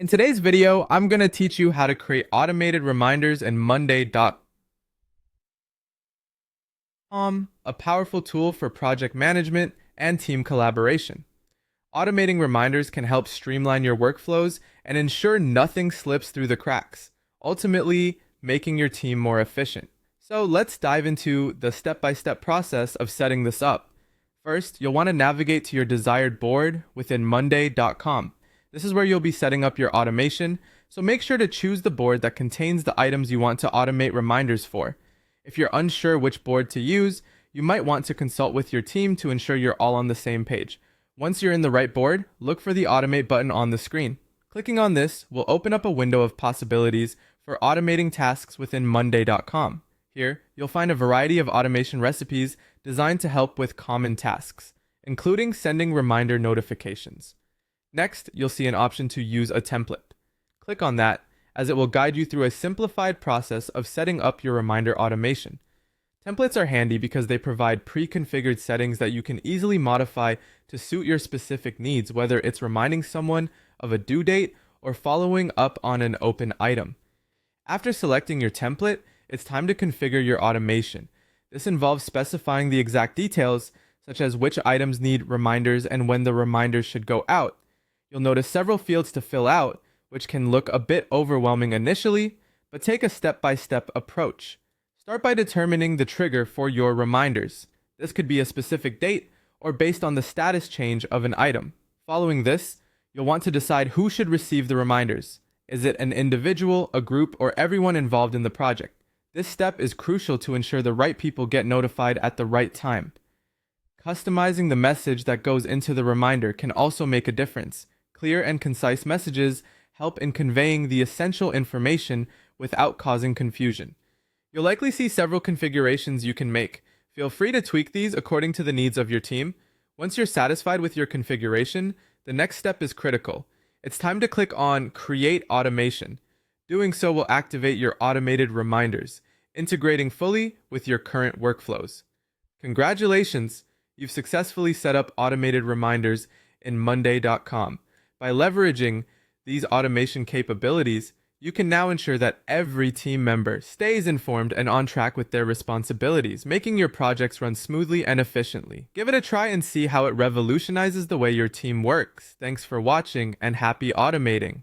In today's video, I'm going to teach you how to create automated reminders in Monday.com, a powerful tool for project management and team collaboration. Automating reminders can help streamline your workflows and ensure nothing slips through the cracks, ultimately making your team more efficient. So let's dive into the step-by-step process of setting this up. First, you'll want to navigate to your desired board within Monday.com. This is where you'll be setting up your automation, so make sure to choose the board that contains the items you want to automate reminders for. If you're unsure which board to use, you might want to consult with your team to ensure you're all on the same page. Once you're in the right board, look for the Automate button on the screen. Clicking on this will open up a window of possibilities for automating tasks within Monday.com. Here, you'll find a variety of automation recipes designed to help with common tasks, including sending reminder notifications. Next, you'll see an option to use a template. Click on that, as it will guide you through a simplified process of setting up your reminder automation. Templates are handy because they provide pre-configured settings that you can easily modify to suit your specific needs, whether it's reminding someone of a due date or following up on an open item. After selecting your template, it's time to configure your automation. This involves specifying the exact details, such as which items need reminders and when the reminders should go out. You'll notice several fields to fill out, which can look a bit overwhelming initially, but take a step-by-step approach. Start by determining the trigger for your reminders. This could be a specific date or based on the status change of an item. Following this, you'll want to decide who should receive the reminders. Is it an individual, a group, or everyone involved in the project? This step is crucial to ensure the right people get notified at the right time. Customizing the message that goes into the reminder can also make a difference. Clear and concise messages help in conveying the essential information without causing confusion. You'll likely see several configurations you can make. Feel free to tweak these according to the needs of your team. Once you're satisfied with your configuration, the next step is critical. It's time to click on Create Automation. Doing so will activate your automated reminders, integrating fully with your current workflows. Congratulations! You've successfully set up automated reminders in Monday.com. By leveraging these automation capabilities, you can now ensure that every team member stays informed and on track with their responsibilities, making your projects run smoothly and efficiently. Give it a try and see how it revolutionizes the way your team works. Thanks for watching and happy automating!